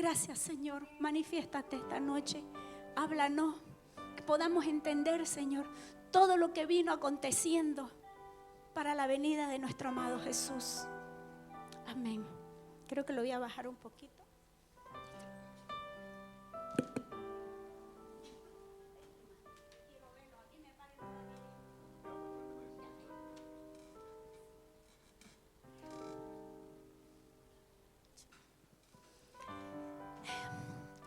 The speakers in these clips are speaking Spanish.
Gracias, Señor. Manifiéstate esta noche. Háblanos. Que podamos entender, Señor, todo lo que vino aconteciendo para la venida de nuestro amado Jesús. Amén. Creo que lo voy a bajar un poquito.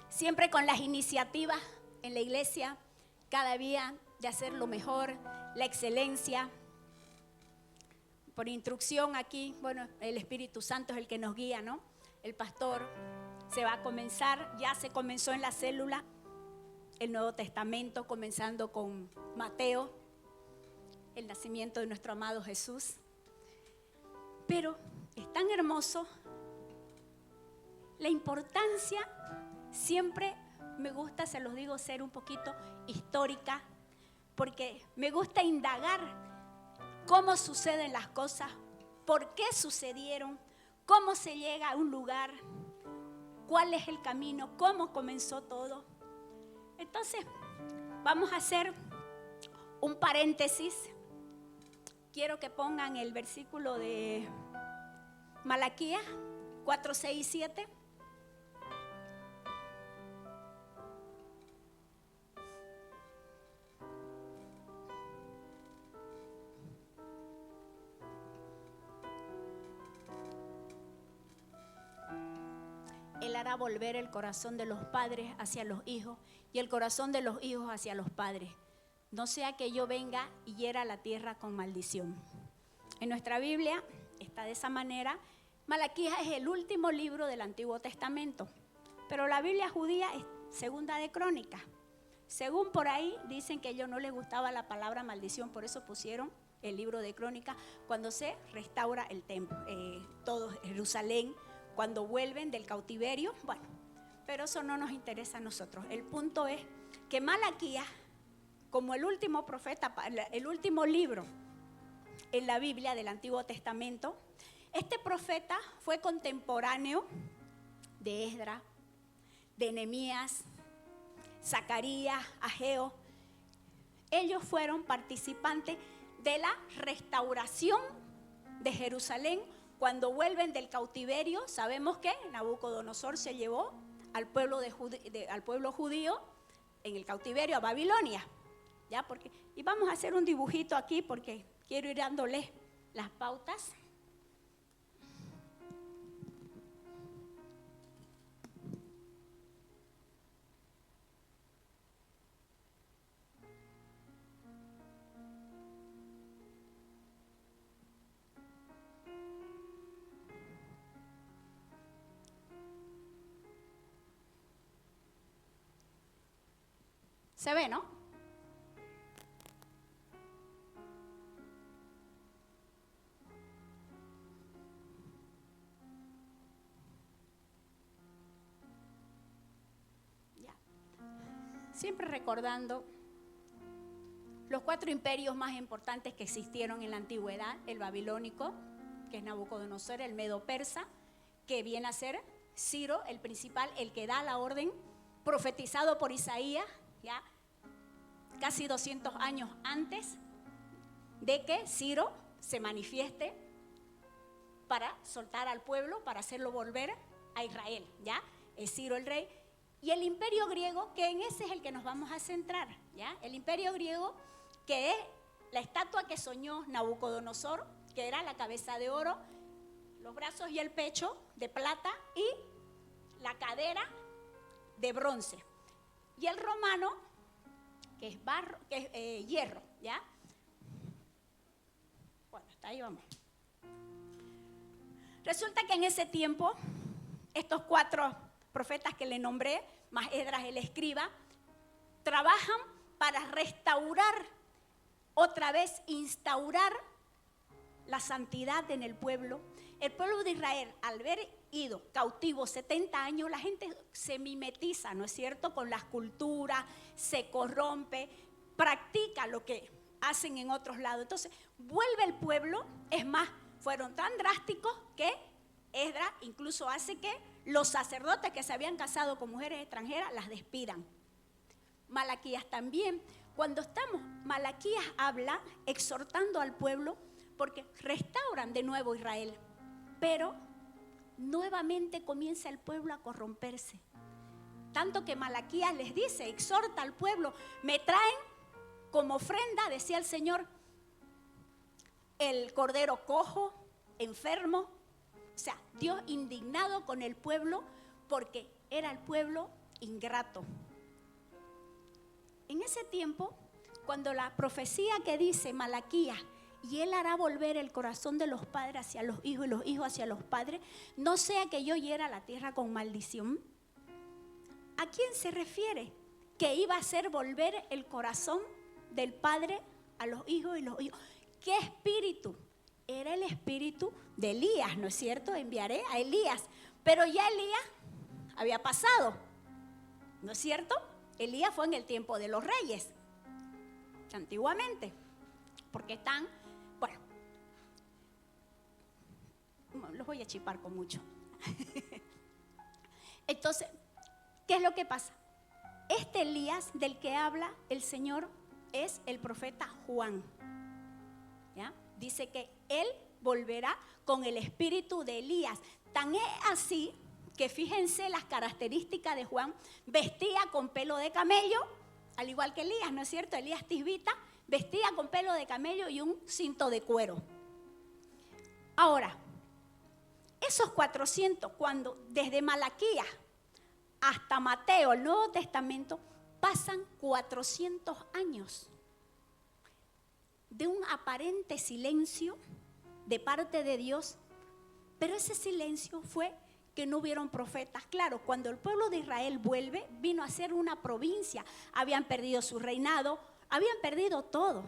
Siempre con las iniciativas en la iglesia, cada día de hacer lo mejor, la excelencia. Por instrucción aquí, bueno, el Espíritu Santo es el que nos guía, ¿no? El pastor se va a comenzar, ya se comenzó en la célula, el Nuevo Testamento, comenzando con Mateo, el nacimiento de nuestro amado Jesús. Pero es tan hermoso la importancia. Siempre me gusta, se los digo, ser un poquito histórica, porque me gusta indagar cómo suceden las cosas, por qué sucedieron, cómo se llega a un lugar, cuál es el camino, cómo comenzó todo. Entonces, vamos a hacer un paréntesis. Quiero que pongan el versículo de Malaquías 4, 6 y 7. Él hará volver el corazón de los padres hacia los hijos y el corazón de los hijos hacia los padres. No sea que yo venga y hiera la tierra con maldición. En nuestra Biblia está de esa manera. Malaquías es el último libro del Antiguo Testamento, pero la Biblia judía es segunda de Crónicas. Según por ahí dicen que a ellos no les gustaba la palabra maldición, por eso pusieron el libro de Crónicas cuando se restaura el templo, todo Jerusalén, cuando vuelven del cautiverio. Bueno, pero eso no nos interesa a nosotros. El punto es que Malaquías, como el último profeta, el último libro en la Biblia del Antiguo Testamento, este profeta fue contemporáneo de Esdras, de Nehemías, Zacarías, Ageo. Ellos fueron participantes de la restauración de Jerusalén. Cuando vuelven del cautiverio, sabemos que Nabucodonosor se llevó al pueblo, al pueblo judío en el cautiverio a Babilonia. ¿Ya? Y vamos a hacer un dibujito aquí porque quiero ir dándole las pautas. ¿Se ve, no? Ya. Siempre recordando los 4 imperios más importantes que existieron en la antigüedad: el babilónico, que es Nabucodonosor; el medo-persa, que viene a ser Ciro, el principal, el que da la orden, profetizado por Isaías, ya casi 200 años antes de que Ciro se manifieste para soltar al pueblo, para hacerlo volver a Israel, ¿ya? Es Ciro el rey. Y el imperio griego, que en ese es el que nos vamos a centrar, ¿ya? El imperio griego, que es la estatua que soñó Nabucodonosor, que era la cabeza de oro, los brazos y el pecho de plata y la cadera de bronce. Y el romano, que es barro, que es hierro, ¿ya? Bueno, hasta ahí vamos. Resulta que en ese tiempo, estos 4 profetas que le nombré, más Esdras el escriba, trabajan para restaurar, otra vez instaurar la santidad en el pueblo. El pueblo de Israel, al haber ido cautivo 70 años, la gente se mimetiza, ¿no es cierto?, con las culturas, se corrompe, practica lo que hacen en otros lados. Entonces, vuelve el pueblo, es más, fueron tan drásticos que Esdras incluso hace que los sacerdotes que se habían casado con mujeres extranjeras las despidan. Malaquías también. Cuando estamos, Malaquías habla exhortando al pueblo porque restauran de nuevo Israel, pero nuevamente comienza el pueblo a corromperse. Tanto que Malaquías les dice, exhorta al pueblo, me traen como ofrenda, decía el Señor, el cordero cojo, enfermo. O sea, Dios indignado con el pueblo porque era el pueblo ingrato. En ese tiempo, cuando la profecía que dice Malaquías, y él hará volver el corazón de los padres hacia los hijos y los hijos hacia los padres, no sea que yo hiera la tierra con maldición. ¿A quién se refiere? Que iba a hacer volver el corazón del padre a los hijos y los hijos. ¿Qué espíritu? Era el espíritu de Elías, ¿no es cierto? Enviaré a Elías. Pero ya Elías había pasado, ¿no es cierto? Elías fue en el tiempo de los reyes, antiguamente, porque están, bueno, los voy a chipar con mucho. Entonces, ¿qué es lo que pasa? Este Elías del que habla el Señor es el profeta Juan. ¿Ya? Dice que él volverá con el espíritu de Elías. Tan es así que fíjense las características de Juan. Vestía con pelo de camello, al igual que Elías, ¿no es cierto? Elías tisbita vestía con pelo de camello y un cinto de cuero. Ahora, esos 400, cuando desde Malaquías hasta Mateo, el Nuevo Testamento, pasan 400 años de un aparente silencio de parte de Dios, pero ese silencio fue que no hubieron profetas. Claro, cuando el pueblo de Israel vuelve, vino a ser una provincia, habían perdido su reinado, habían perdido todo.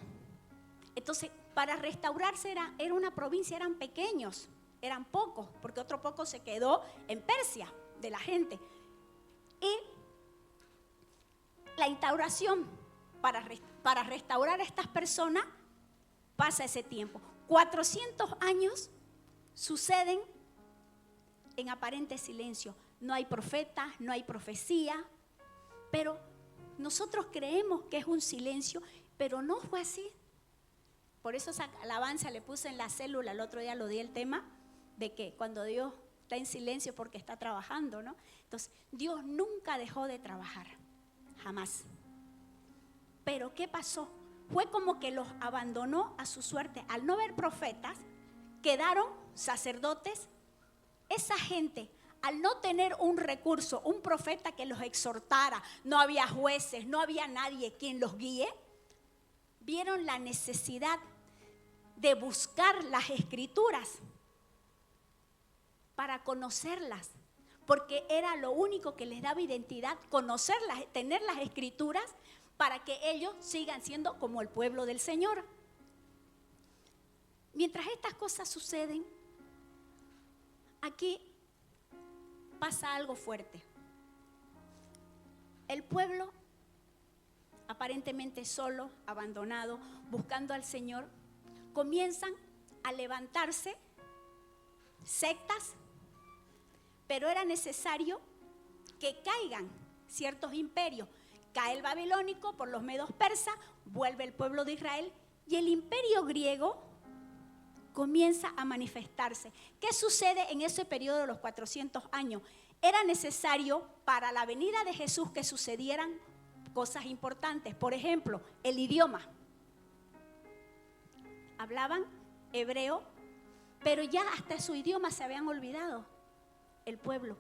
Entonces, para restaurarse era una provincia, eran pequeños, eran pocos, porque otro poco se quedó en Persia, de la gente. Y la instauración para restaurar a estas personas pasa ese tiempo. 400 años suceden en aparente silencio. No hay profeta, no hay profecía, pero nosotros creemos que es un silencio, pero no fue así. Por eso esa alabanza le puse en la célula, el otro día lo di el tema, de que cuando Dios está en silencio porque está trabajando, ¿no? Entonces, Dios nunca dejó de trabajar, jamás. Pero ¿qué pasó? Fue como que los abandonó a su suerte. Al no haber profetas, quedaron sacerdotes. Esa gente, al no tener un recurso, un profeta que los exhortara, no había jueces, no había nadie quien los guíe, vieron la necesidad de buscar las escrituras para conocerlas, porque era lo único que les daba identidad, conocerlas, tener las escrituras para que ellos sigan siendo como el pueblo del Señor. Mientras estas cosas suceden, aquí pasa algo fuerte. El pueblo, aparentemente solo, abandonado, buscando al Señor, comienzan a levantarse sectas, pero era necesario que caigan ciertos imperios. Cae el babilónico por los medos persas, vuelve el pueblo de Israel y el imperio griego comienza a manifestarse. ¿Qué sucede en ese periodo de los 400 años? Era necesario para la venida de Jesús que sucedieran cosas importantes. Por ejemplo, el idioma. Hablaban hebreo, pero ya hasta su idioma se habían olvidado el pueblo.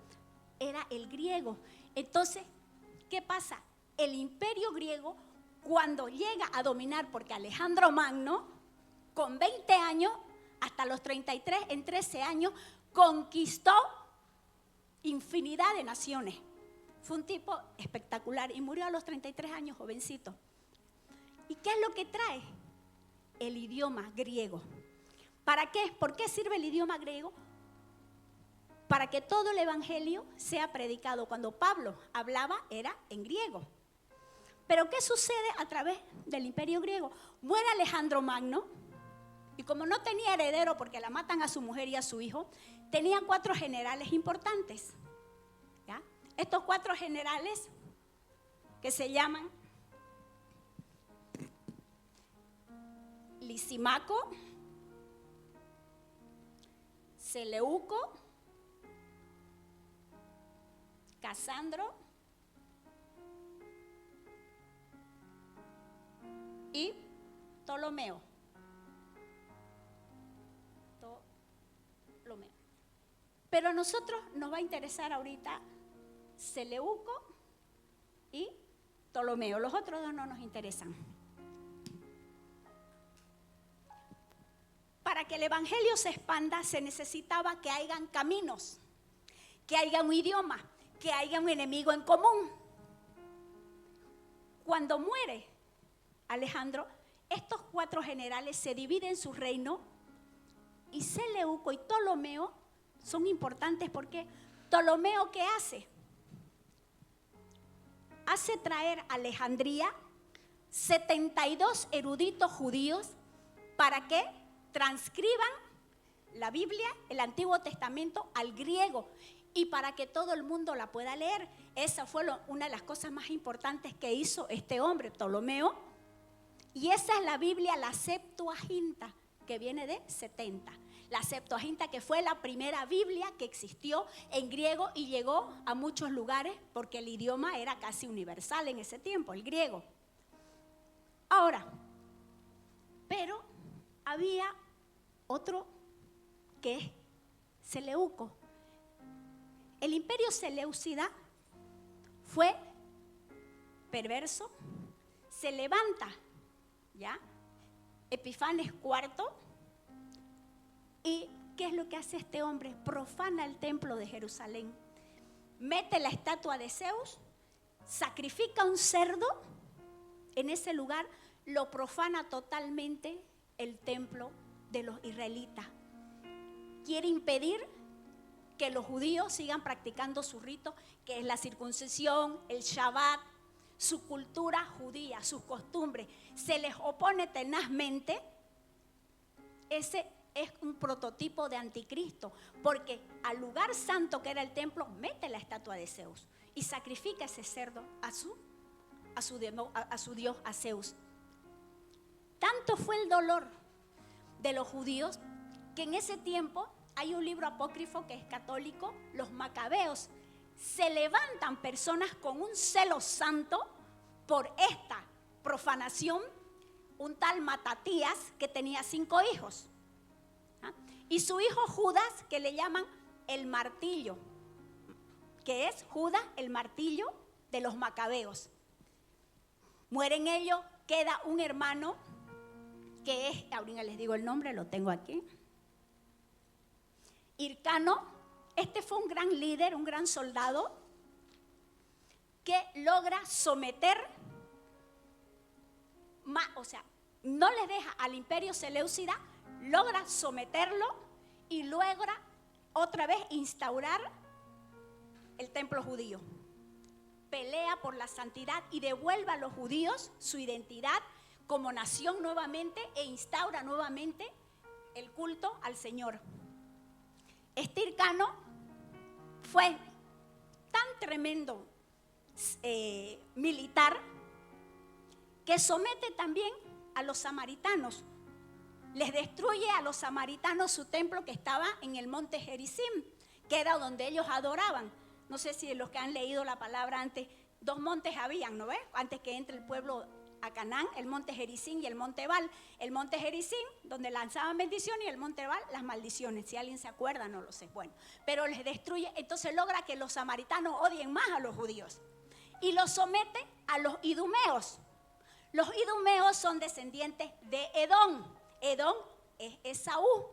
Era el griego. Entonces, ¿qué pasa? El imperio griego, cuando llega a dominar, porque Alejandro Magno, con 20 años, hasta los 33, en 13 años, conquistó infinidad de naciones. Fue un tipo espectacular y murió a los 33 años, jovencito. ¿Y qué es lo que trae? El idioma griego. ¿Para qué? ¿Por qué sirve el idioma griego? Para que todo el evangelio sea predicado. Cuando Pablo hablaba era en griego. Pero ¿qué sucede a través del imperio griego? Muere Alejandro Magno y como no tenía heredero porque la matan a su mujer y a su hijo, tenían 4 generales importantes. estos 4 generales que se llaman Lisimaco, Seleuco, Casandro y Ptolomeo. Pero a nosotros nos va a interesar ahorita Seleuco y Ptolomeo. Los otros 2 no nos interesan. Para que el evangelio se expanda se necesitaba que hayan caminos, que haya un idioma, que haya un enemigo en común. Cuando muere Alejandro, estos 4 generales se dividen su reino y Seleuco y Ptolomeo son importantes porque Ptolomeo, ¿qué hace? Hace traer a Alejandría 72 eruditos judíos para que transcriban la Biblia, el Antiguo Testamento, al griego y para que todo el mundo la pueda leer. Esa fue una de las cosas más importantes que hizo este hombre, Ptolomeo. Y esa es la Biblia, la Septuaginta, que viene de 70. La Septuaginta, que fue la primera Biblia que existió en griego y llegó a muchos lugares porque el idioma era casi universal en ese tiempo, el griego. Ahora, pero había otro que es Seleuco. El imperio seleucida fue perverso, se levanta, ¿ya? Epifanes IV. ¿Y qué es lo que hace este hombre? Profana el templo de Jerusalén, mete la estatua de Zeus, sacrifica un cerdo en ese lugar, lo profana totalmente el templo de los israelitas. Quiere impedir que los judíos sigan practicando su rito, que es la circuncisión, el Shabbat, su cultura judía, sus costumbres. Se les opone tenazmente. Ese es un prototipo de anticristo, porque al lugar santo que era el templo, mete la estatua de Zeus y sacrifica ese cerdo a su dios, a Zeus. Tanto fue el dolor de los judíos que en ese tiempo hay un libro apócrifo que es católico, los Macabeos. Se levantan personas con un celo santo por esta profanación, un tal Matatías que tenía 5 hijos. Y su hijo Judas, que le llaman el martillo, que es Judas el martillo de los Macabeos. Mueren ellos, queda un hermano que es, ahorita les digo el nombre, lo tengo aquí, Hircano. Este fue un gran líder, un gran soldado que logra someter, o sea, no les deja al imperio seleucida, logra someterlo y logra otra vez instaurar el templo judío. Pelea por la santidad y devuelve a los judíos su identidad como nación nuevamente e instaura nuevamente el culto al Señor. Este Hircano fue tan tremendo militar que somete también a los samaritanos. Les destruye a los samaritanos su templo que estaba en el monte Gerizim, que era donde ellos adoraban. No sé si los que han leído la palabra antes, 2 montes habían, ¿no ves? Antes que entre el pueblo a Canaán, el monte Gerizim y el monte Ebal. El monte Gerizim, donde lanzaban bendiciones, y el monte Ebal, las maldiciones. Si alguien se acuerda, no lo sé. Bueno, pero les destruye, entonces logra que los samaritanos odien más a los judíos. Y los somete a los idumeos. Los idumeos son descendientes de Edom. Edom es Esaú,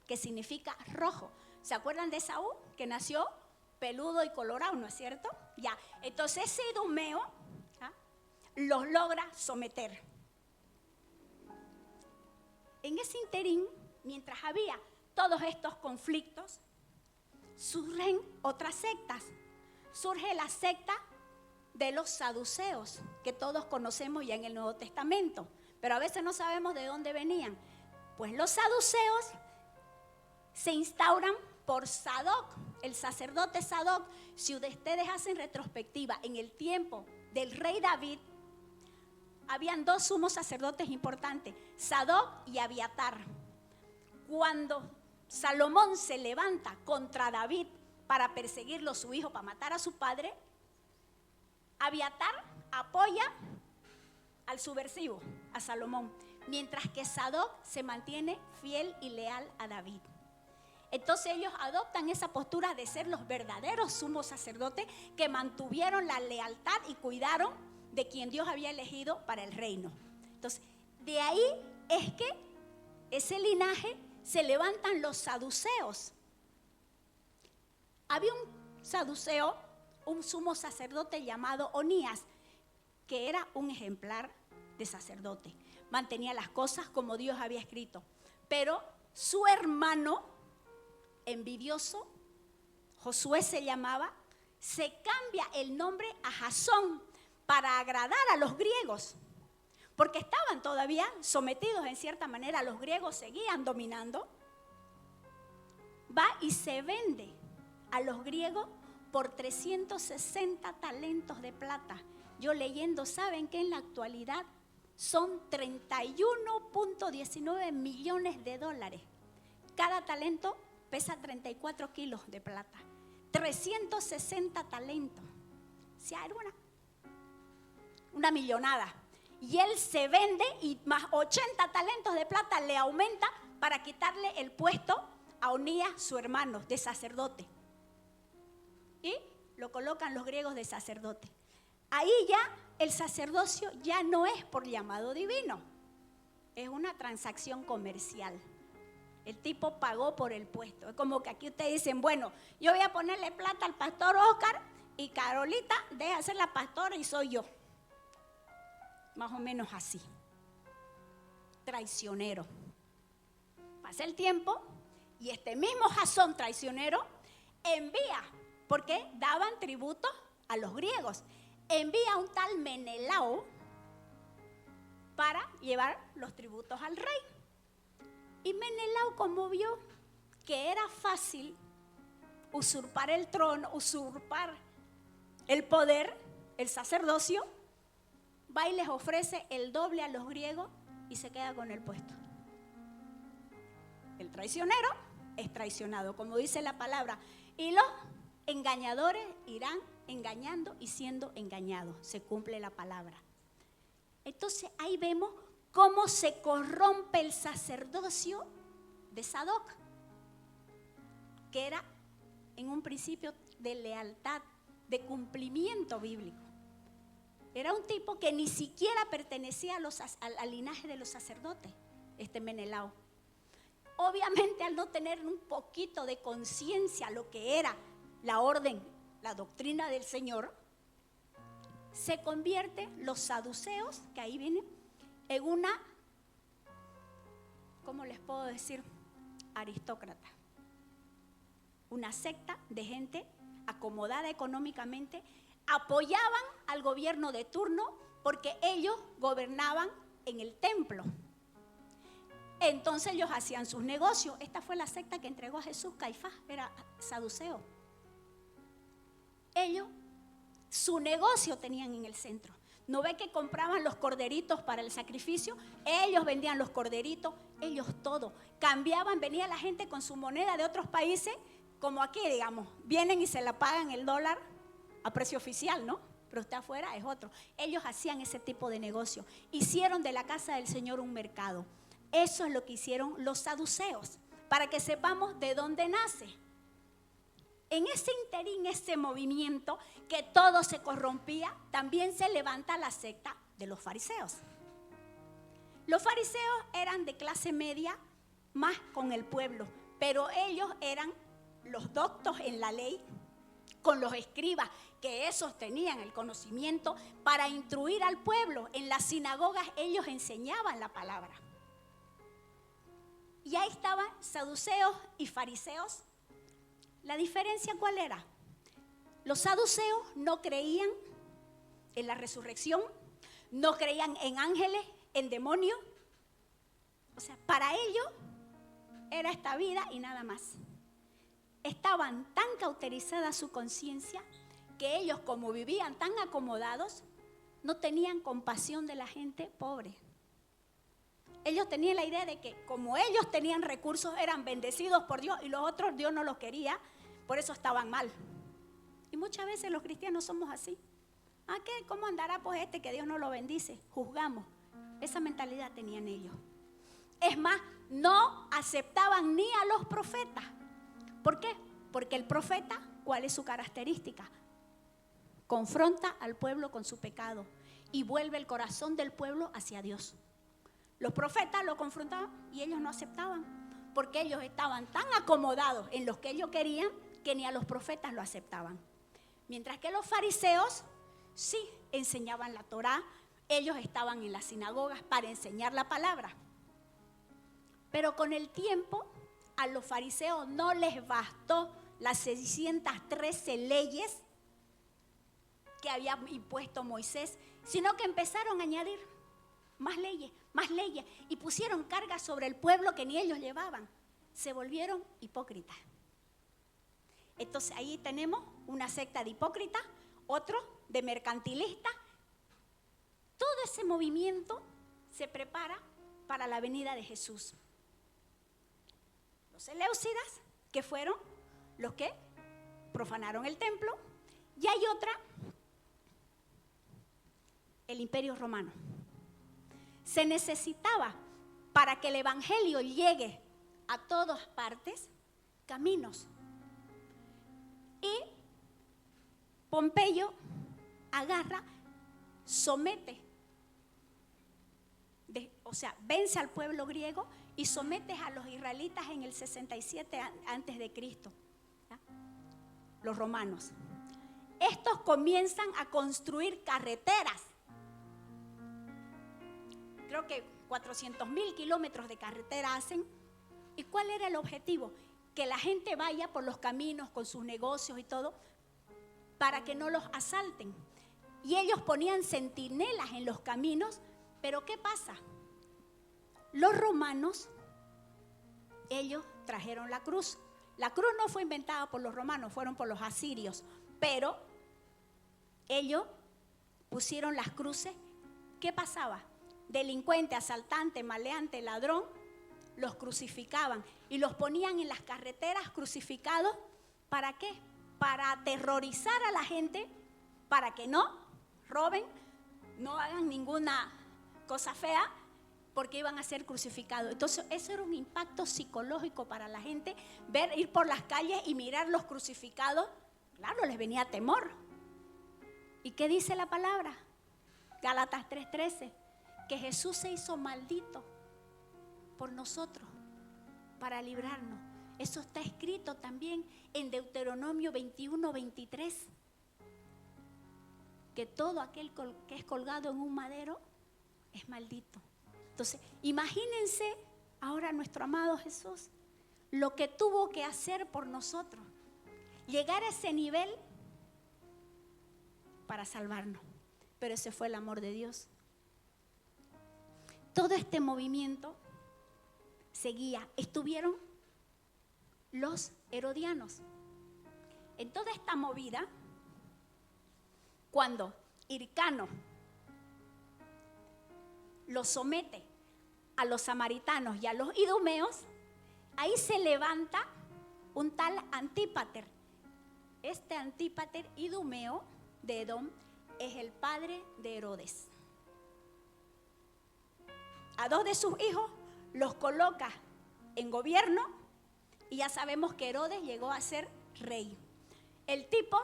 que significa rojo. ¿Se acuerdan de Esaú? Que nació peludo y colorado, ¿no es cierto? Ya, entonces ese idumeo los logra someter. En ese interín, mientras había todos estos conflictos, surgen otras sectas. Surge la secta de los saduceos, que todos conocemos ya en el Nuevo Testamento, pero a veces no sabemos de dónde venían. Pues los saduceos se instauran por Sadoc. el sacerdote Sadoc, si ustedes hacen retrospectiva, en el tiempo del rey David, habían dos sumos sacerdotes importantes, Sadoc y Abiatar. Cuando Salomón se levanta contra David para perseguirlo, su hijo, para matar a su padre, Abiatar apoya al subversivo, a Salomón, mientras que Sadoc se mantiene fiel y leal a David. Entonces ellos adoptan esa postura de ser los verdaderos sumos sacerdotes que mantuvieron la lealtad y cuidaron de quien Dios había elegido para el reino. Entonces, de ahí es que ese linaje se levantan los saduceos. Había un saduceo, un sumo sacerdote llamado Onías, que era un ejemplar de sacerdote. Mantenía las cosas como Dios había escrito. Pero su hermano, envidioso, Josué se llamaba, se cambia el nombre a Jasón para agradar a los griegos, porque estaban todavía sometidos en cierta manera, los griegos seguían dominando. Va y se vende a los griegos por 360 talentos de plata. Yo leyendo, ¿saben que en la actualidad son 31.19 millones de dólares? Cada talento pesa 34 kilos de plata. 360 talentos. O sea, era una millonada. Y él se vende y más 80 talentos de plata le aumenta para quitarle el puesto a Onías, su hermano, de sacerdote. Y lo colocan los griegos de sacerdote. Ahí ya el sacerdocio ya no es por llamado divino, es una transacción comercial. El tipo pagó por el puesto. Es como que aquí ustedes dicen, bueno, yo voy a ponerle plata al pastor Oscar y Carolita deja de ser la pastora y soy yo. Más o menos así. Traicionero. Pasa el tiempo y este mismo Jasón traicionero envía, porque daban tributo a los griegos, envía a un tal Menelao para llevar los tributos al rey. Y Menelao, como vio que era fácil usurpar el trono, usurpar el poder, el sacerdocio, va y les ofrece el doble a los griegos y se queda con el puesto. El traicionero es traicionado, como dice la palabra, y los engañadores irán engañando y siendo engañados. Se cumple la palabra. Entonces ahí vemos cómo se corrompe el sacerdocio de Sadoc, que era en un principio de lealtad, de cumplimiento bíblico. Era un tipo que ni siquiera pertenecía al linaje de los sacerdotes, este Menelao. Obviamente, al no tener un poquito de conciencia lo que era la orden, la doctrina del Señor, se convierten los saduceos, que ahí vienen, en una, ¿cómo les puedo decir? Aristócrata. Una secta de gente acomodada económicamente, apoyaban al gobierno de turno porque ellos gobernaban en el templo. Entonces ellos hacían sus negocios. Esta fue la secta que entregó a Jesús. Caifás era saduceo. Ellos, su negocio tenían en el centro. ¿No ve que compraban los corderitos para el sacrificio? Ellos vendían los corderitos, ellos todo. Cambiaban, venía la gente con su moneda de otros países, como aquí, digamos. Vienen y se la pagan el dólar a precio oficial, ¿no? Pero usted afuera es otro. Ellos hacían ese tipo de negocio. Hicieron de la casa del Señor un mercado. Eso es lo que hicieron los saduceos, para que sepamos de dónde nace. En ese interín, ese movimiento que todo se corrompía, también se levanta la secta de los fariseos. Los fariseos eran de clase media, más con el pueblo, pero ellos eran los doctos en la ley, con los escribas, que esos tenían el conocimiento para instruir al pueblo. En las sinagogas ellos enseñaban la palabra. Y ahí estaban saduceos y fariseos. ¿La diferencia cuál era? Los saduceos no creían en la resurrección, no creían en ángeles, en demonios. O sea, para ellos era esta vida y nada más. estaban tan cauterizada su conciencia que ellos, como vivían tan acomodados, no tenían compasión de la gente pobre. Ellos tenían la idea de que como ellos tenían recursos, eran bendecidos por Dios y los otros Dios no los quería, por eso estaban mal. Y muchas veces los cristianos somos así. ¿Qué? ¿Cómo andará pues este que Dios no lo bendice? Juzgamos. Esa mentalidad tenían ellos. Es más, no aceptaban ni a los profetas. ¿Por qué? Porque el profeta, ¿cuál es su característica? Confronta al pueblo con su pecado y vuelve el corazón del pueblo hacia Dios. Los profetas lo confrontaban y ellos no aceptaban, porque ellos estaban tan acomodados en lo que ellos querían que ni a los profetas lo aceptaban. Mientras que los fariseos sí enseñaban la Torá, ellos estaban en las sinagogas para enseñar la palabra. Pero con el tiempo a los fariseos no les bastó las 613 leyes que había impuesto Moisés, sino que empezaron a añadir más leyes, y pusieron cargas sobre el pueblo que ni ellos llevaban. Se volvieron hipócritas. Entonces ahí tenemos una secta de hipócritas, otro de mercantilistas. Todo ese movimiento se prepara para la venida de Jesús. Los seleucidas, que fueron los que profanaron el templo, y hay otra, el Imperio Romano. Se necesitaba, para que el evangelio llegue a todas partes, caminos. Y Pompeyo agarra, somete, vence al pueblo griego y somete a los israelitas en el 67 antes de Cristo, ¿ya? Los romanos. Estos comienzan a construir carreteras. Creo que 400,000 kilómetros de carretera hacen. ¿Y cuál era el objetivo? Que la gente vaya por los caminos con sus negocios y todo, para que no los asalten. Y ellos ponían centinelas en los caminos, pero ¿qué pasa? Los romanos, ellos trajeron la cruz. La cruz no fue inventada por los romanos, fueron por los asirios, pero ellos pusieron las cruces. ¿Qué pasaba? Delincuente, asaltante, maleante, ladrón, los crucificaban y los ponían en las carreteras crucificados. ¿Para qué? Para aterrorizar a la gente, para que no roben, no hagan ninguna cosa fea, porque iban a ser crucificados. Entonces eso era un impacto psicológico para la gente, ir por las calles y mirar los crucificados. Claro, les venía temor. ¿Y qué dice la palabra? Gálatas 3:13, que Jesús se hizo maldito por nosotros para librarnos. Eso está escrito también en Deuteronomio 21:23, que todo aquel que es colgado en un madero es maldito. Entonces, imagínense ahora nuestro amado Jesús, lo que tuvo que hacer por nosotros, llegar a ese nivel para salvarnos. Pero ese fue el amor de Dios. Todo este movimiento seguía. Estuvieron los herodianos. En toda esta movida, cuando Hircano los somete a los samaritanos y a los idumeos, ahí se levanta un tal Antípater. Este Antípater idumeo de Edom es el padre de Herodes. A 2 de sus hijos los coloca en gobierno y ya sabemos que Herodes llegó a ser rey. El tipo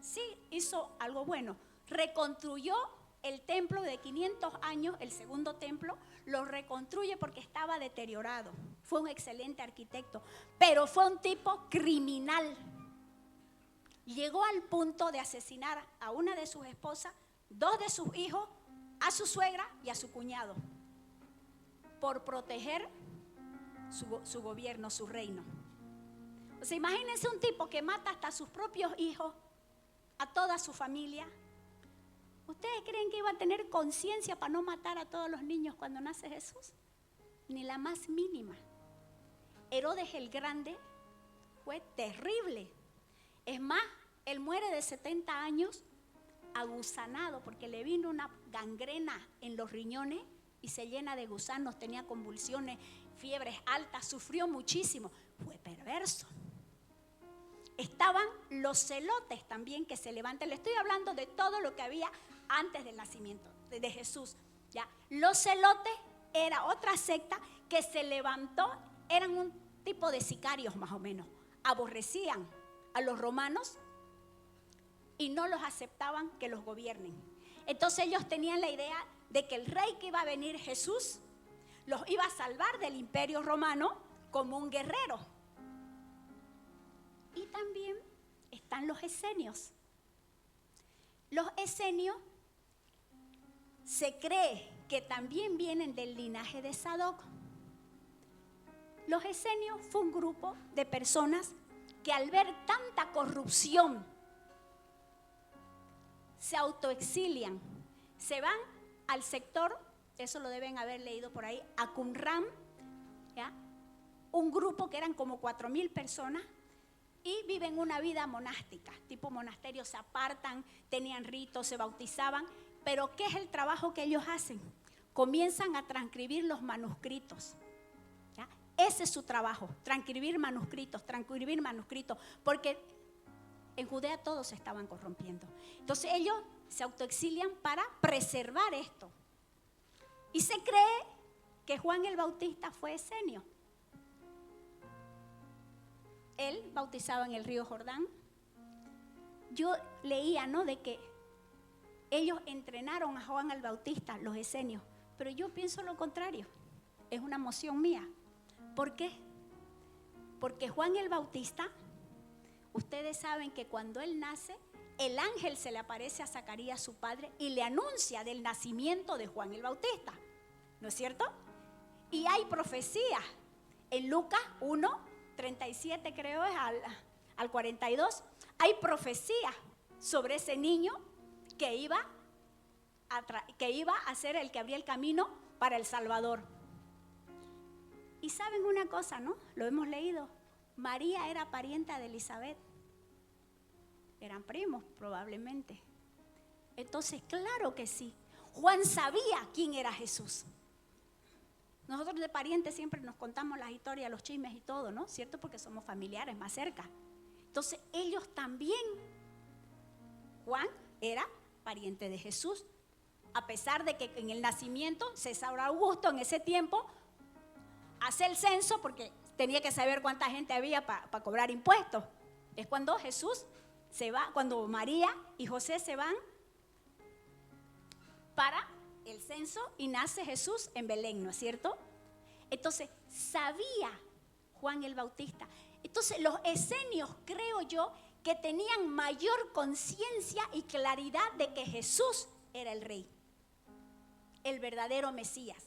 sí hizo algo bueno, reconstruyó el templo de 500 años, el segundo templo, lo reconstruye porque estaba deteriorado. Fue un excelente arquitecto, pero fue un tipo criminal. Llegó al punto de asesinar a una de sus esposas, 2 de sus hijos, a su suegra y a su cuñado, por proteger su gobierno, su reino. O sea, imagínense un tipo que mata hasta a sus propios hijos, a toda su familia. ¿Ustedes creen que iba a tener conciencia para no matar a todos los niños cuando nace Jesús? Ni la más mínima. Herodes el Grande fue terrible. Es más, él muere de 70 años agusanado porque le vino una gangrena en los riñones y se llena de gusanos, tenía convulsiones, fiebres altas, sufrió muchísimo. Fue perverso. Estaban los celotes también que se levantan. Le estoy hablando de todo lo que había antes del nacimiento de Jesús. ¿Ya? Los celotes era otra secta que se levantó, eran un tipo de sicarios más o menos. Aborrecían a los romanos y no los aceptaban que los gobiernen. Entonces ellos tenían la idea de que el rey que iba a venir, Jesús, los iba a salvar del imperio romano como un guerrero. Y también están los esenios. Los esenios se cree que también vienen del linaje de Sadoc. Los esenios fue un grupo de personas que al ver tanta corrupción se autoexilian, se van al sector, eso lo deben haber leído por ahí, a Qumran, ¿ya? Un grupo que eran como 4,000 personas y viven una vida monástica, tipo monasterio, se apartan, tenían ritos, se bautizaban, pero ¿qué es el trabajo que ellos hacen? Comienzan a transcribir los manuscritos. ¿Ya? Ese es su trabajo, transcribir manuscritos, porque en Judea todos se estaban corrompiendo. Entonces ellos se autoexilian para preservar esto. Y se cree que Juan el Bautista fue esenio. Él bautizaba en el río Jordán. Yo leía, ¿no?, de que ellos entrenaron a Juan el Bautista, los esenios, pero yo pienso lo contrario. Es una moción mía. ¿Por qué? Porque Juan el Bautista, ustedes saben que cuando él nace, el ángel se le aparece a Zacarías, su padre, y le anuncia del nacimiento de Juan el Bautista. ¿No es cierto? Y hay profecías. En Lucas 1, 37 creo es al 42, hay profecías sobre ese niño que iba a ser el que abría el camino para el Salvador. Y saben una cosa, ¿no? Lo hemos leído. María era parienta de Elizabeth. Eran primos probablemente. Entonces, claro que sí. Juan sabía quién era Jesús. Nosotros de parientes siempre nos contamos las historias, los chismes y todo, ¿no? ¿Cierto? Porque somos familiares más cerca. Entonces, ellos también. Juan era pariente de Jesús. A pesar de que en el nacimiento, César Augusto en ese tiempo hace el censo porque tenía que saber cuánta gente había para cobrar impuestos. Es cuando Jesús se va, cuando María y José se van para el censo y nace Jesús en Belén, ¿no es cierto? Entonces, sabía Juan el Bautista. Entonces, los esenios, creo yo, que tenían mayor conciencia y claridad de que Jesús era el rey, el verdadero Mesías.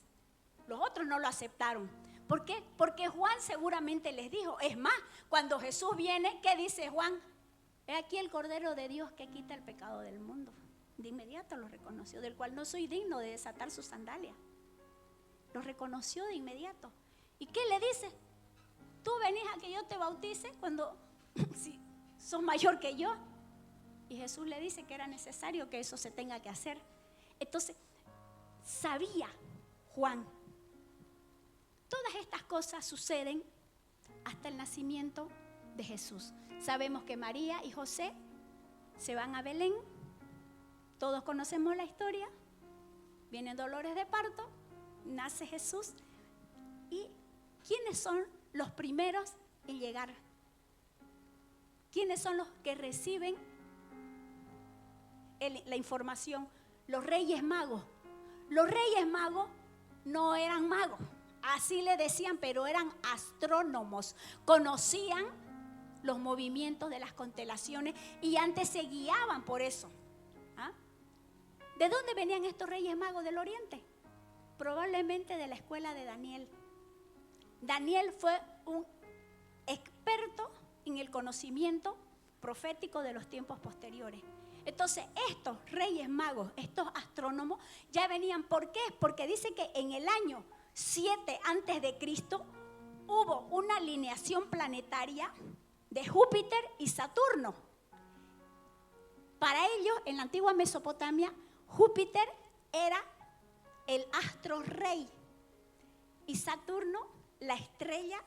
Los otros no lo aceptaron. ¿Por qué? Porque Juan seguramente les dijo. Es más, cuando Jesús viene, ¿qué dice Juan? He aquí el Cordero de Dios que quita el pecado del mundo. De inmediato lo reconoció, del cual no soy digno de desatar sus sandalias. Lo reconoció de inmediato. ¿Y qué le dice? Tú venís a que yo te bautice cuando si sos mayor que yo. Y Jesús le dice que era necesario que eso se tenga que hacer. Entonces, sabía Juan. Todas estas cosas suceden hasta el nacimiento de Jesús. Sabemos que María y José se van a Belén. Todos conocemos la historia. Vienen dolores de parto, nace Jesús. ¿Y quiénes son los primeros en llegar? ¿Quiénes son los que reciben la información? Los Reyes Magos. Los Reyes Magos no eran magos, así le decían, pero eran astrónomos. Conocían los movimientos de las constelaciones y antes se guiaban por eso. ¿Ah? ¿De dónde venían estos Reyes Magos del Oriente? Probablemente de la escuela de Daniel. Daniel fue un experto en el conocimiento profético de los tiempos posteriores. Entonces, estos Reyes Magos, estos astrónomos, ya venían. ¿Por qué? Porque dice que en el año 7 antes de Cristo hubo una alineación planetaria de Júpiter y Saturno. Para ellos, en la antigua Mesopotamia, Júpiter era el astro rey y Saturno la estrella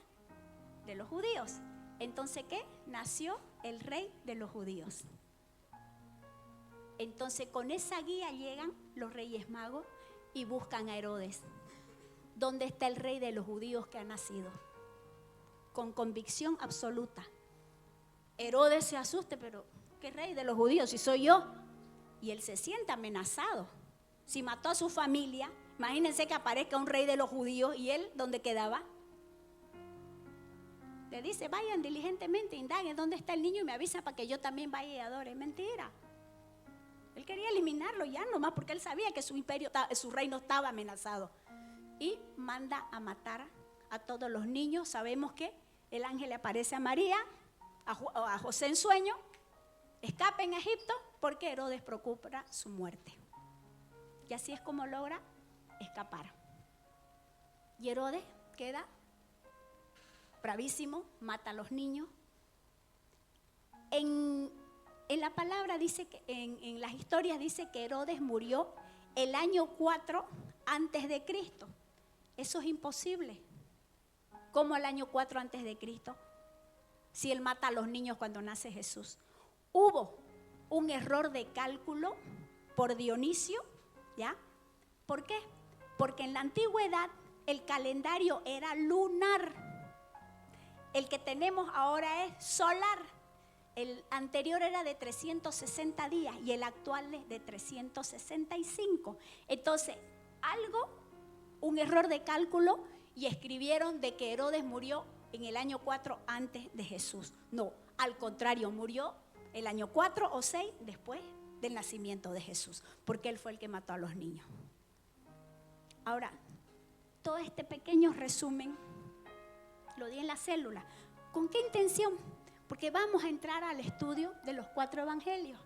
de los judíos. Entonces, ¿qué? Nació el rey de los judíos. Entonces, con esa guía llegan los reyes magos y buscan a Herodes. ¿Dónde está el rey de los judíos que ha nacido? Con convicción absoluta. Herodes se asusta, pero ¿qué rey de los judíos si soy yo? Y él se siente amenazado. Si mató a su familia, imagínense que aparezca un rey de los judíos y él, ¿dónde quedaba? Le dice, vayan diligentemente, indaguen dónde está el niño y me avisa para que yo también vaya y adore. Mentira. Él quería eliminarlo ya nomás porque él sabía que su imperio, su reino estaba amenazado. Y manda a matar a todos los niños. Sabemos que el ángel le aparece a María, a José en sueño, escapen a Egipto porque Herodes procura su muerte. Y así es como logra escapar. Y Herodes queda bravísimo, mata a los niños. En la palabra dice que, en las historias dice que Herodes murió el año 4 antes de Cristo. Eso es imposible. ¿Cómo el año 4 antes de Cristo? Si él mata a los niños cuando nace Jesús. Hubo un error de cálculo por Dionisio, ¿ya? ¿Por qué? Porque en la antigüedad el calendario era lunar. El que tenemos ahora es solar. El anterior era de 360 días y el actual es de 365. Entonces, un error de cálculo y escribieron de que Herodes murió en el año 4 antes de Jesús. No, al contrario, murió el año 4 o 6 después del nacimiento de Jesús, porque él fue el que mató a los niños. Ahora, todo este pequeño resumen lo di en la célula. ¿Con qué intención? Porque vamos a entrar al estudio de los 4 evangelios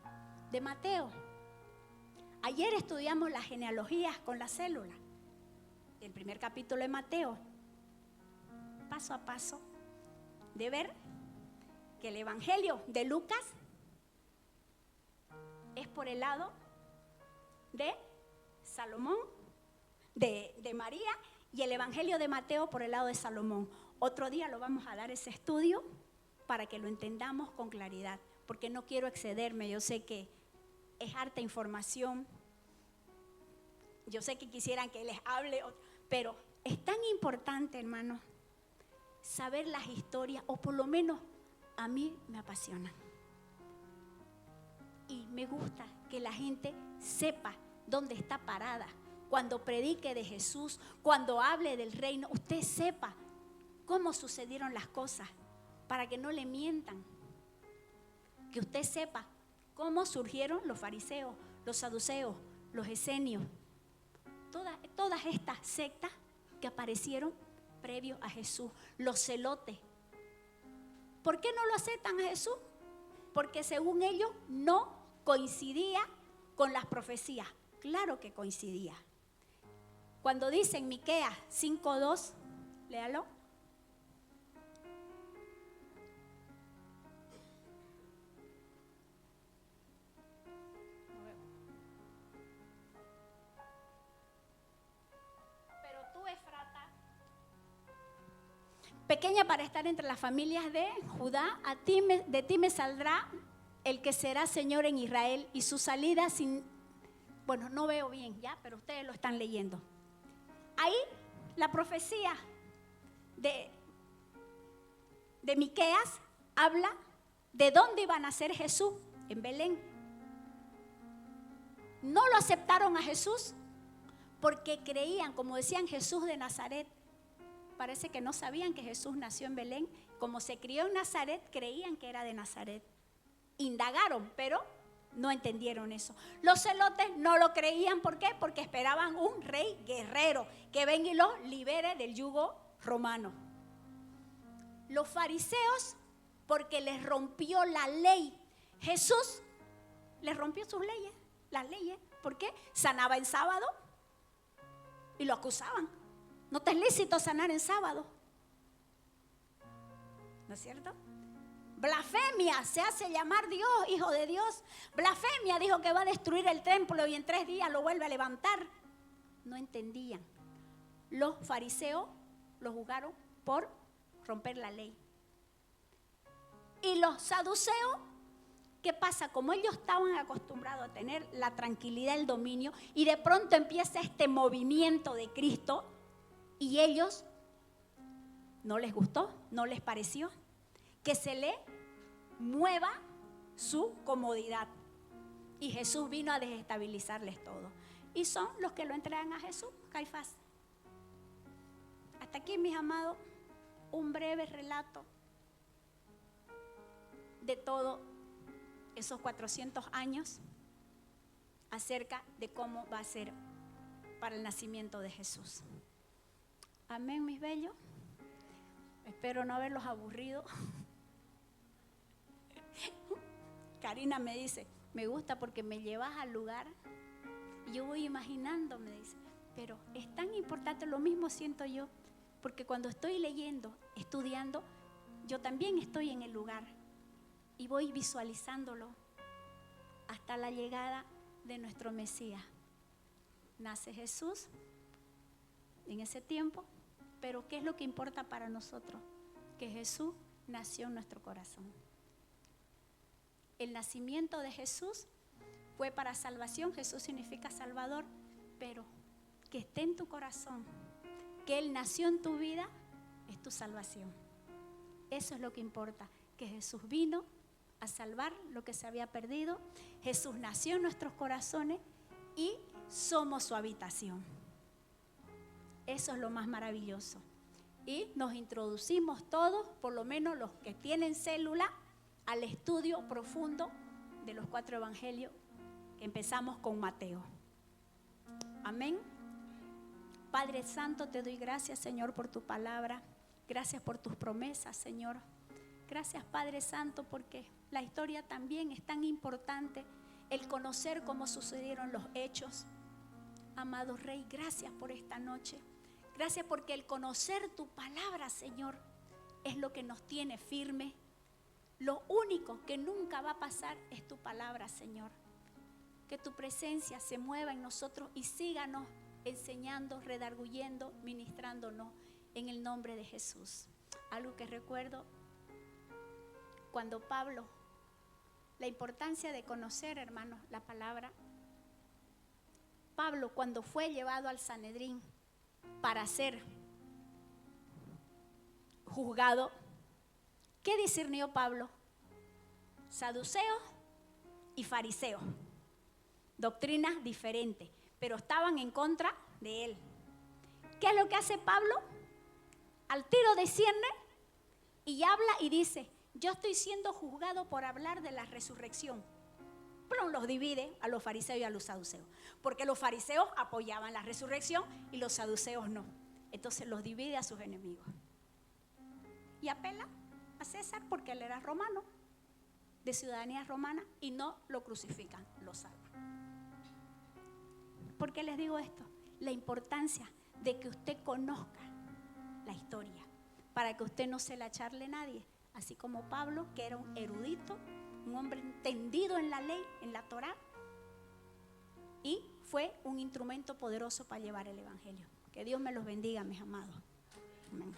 de Mateo. Ayer estudiamos las genealogías con la célula. El primer capítulo de Mateo, paso a paso, de ver que el evangelio de Lucas es por el lado de Salomón, de María, y el evangelio de Mateo por el lado de Salomón. Otro día lo vamos a dar ese estudio para que lo entendamos con claridad, porque no quiero excederme. Yo sé que es harta información, yo sé que quisieran que les hable, pero es tan importante, hermano, saber las historias, o por lo menos a mí me apasionan. Y me gusta que la gente sepa dónde está parada. Cuando predique de Jesús, cuando hable del reino, usted sepa cómo sucedieron las cosas, para que no le mientan. Que usted sepa cómo surgieron los fariseos, los saduceos, los esenios, todas estas sectas que aparecieron previo a Jesús, los celotes. ¿Por qué no lo aceptan a Jesús? Porque según ellos no coincidía con las profecías. Claro que coincidía. Cuando dice en Miqueas 5:2, léalo. Pero tú, Efrata, pequeña para estar entre las familias de Judá, de ti me saldrá el que será Señor en Israel, y su salida bueno, no veo bien ya, pero ustedes lo están leyendo. Ahí la profecía de Miqueas habla de dónde iba a nacer Jesús, en Belén. No lo aceptaron a Jesús porque creían, como decían, Jesús de Nazaret. Parece que no sabían que Jesús nació en Belén. Como se crió en Nazaret, creían que era de Nazaret. Indagaron, pero no entendieron eso. Los celotes no lo creían. ¿Por qué? Porque esperaban un rey guerrero que venga y los libere del yugo romano. Los fariseos, porque les rompió la ley. Jesús les rompió sus leyes, las leyes. ¿Por qué? Sanaba en sábado y lo acusaban. No te es lícito sanar en sábado, ¿no es cierto? Blasfemia, se hace llamar Dios, hijo de Dios. Blasfemia, dijo que va a destruir el templo y en 3 días lo vuelve a levantar. No entendían. Los fariseos lo juzgaron por romper la ley. Y los saduceos, ¿qué pasa? Como ellos estaban acostumbrados a tener la tranquilidad, el dominio, y de pronto empieza este movimiento de Cristo, y ellos no les gustó, no les pareció que se le mueva su comodidad. Y Jesús vino a desestabilizarles todo. Y son los que lo entregan a Jesús, Caifás. Hasta aquí, mis amados, un breve relato de todo esos 400 años acerca de cómo va a ser para el nacimiento de Jesús. Amén, mis bellos. Espero no haberlos aburrido. Karina me dice, me gusta porque me llevas al lugar y yo voy imaginando, me dice, pero es tan importante, lo mismo siento yo, porque cuando estoy leyendo, estudiando, yo también estoy en el lugar y voy visualizándolo hasta la llegada de nuestro Mesías. Nace Jesús en ese tiempo, pero ¿qué es lo que importa para nosotros? Que Jesús nació en nuestro corazón. El nacimiento de Jesús fue para salvación. Jesús significa Salvador, pero que esté en tu corazón, que Él nació en tu vida, es tu salvación. Eso es lo que importa, que Jesús vino a salvar lo que se había perdido. Jesús nació en nuestros corazones y somos su habitación. Eso es lo más maravilloso. Y nos introducimos todos, por lo menos los que tienen célula, al estudio profundo de los 4 evangelios. Empezamos con Mateo. Amén. Padre Santo, te doy gracias, Señor, por tu palabra. Gracias por tus promesas, Señor. Gracias, Padre Santo, porque la historia también es tan importante, el conocer cómo sucedieron los hechos. Amado Rey, gracias por esta noche. Gracias porque el conocer tu palabra, Señor, es lo que nos tiene firme. Lo único que nunca va a pasar es tu palabra, Señor. Que tu presencia se mueva en nosotros y síganos enseñando, redarguyendo, ministrándonos en el nombre de Jesús. Algo que recuerdo cuando Pablo, la importancia de conocer, hermanos, la palabra. Pablo, cuando fue llevado al Sanedrín para ser juzgado, ¿qué discernió Pablo? Saduceos y fariseos. Doctrinas diferentes, pero estaban en contra de él. ¿Qué es lo que hace Pablo? Al tiro discierne y habla y dice, yo estoy siendo juzgado por hablar de la resurrección. Pero los divide a los fariseos y a los saduceos, porque los fariseos apoyaban la resurrección y los saduceos no. Entonces los divide a sus enemigos. Y apela a César porque él era romano, de ciudadanía romana, y no lo crucifican, lo salvan. ¿Por qué les digo esto? La importancia de que usted conozca la historia, para que usted no se la charle a nadie, así como Pablo, que era un erudito, un hombre entendido en la ley, en la Torá, y fue un instrumento poderoso para llevar el evangelio. Que Dios me los bendiga, mis amados. Amén.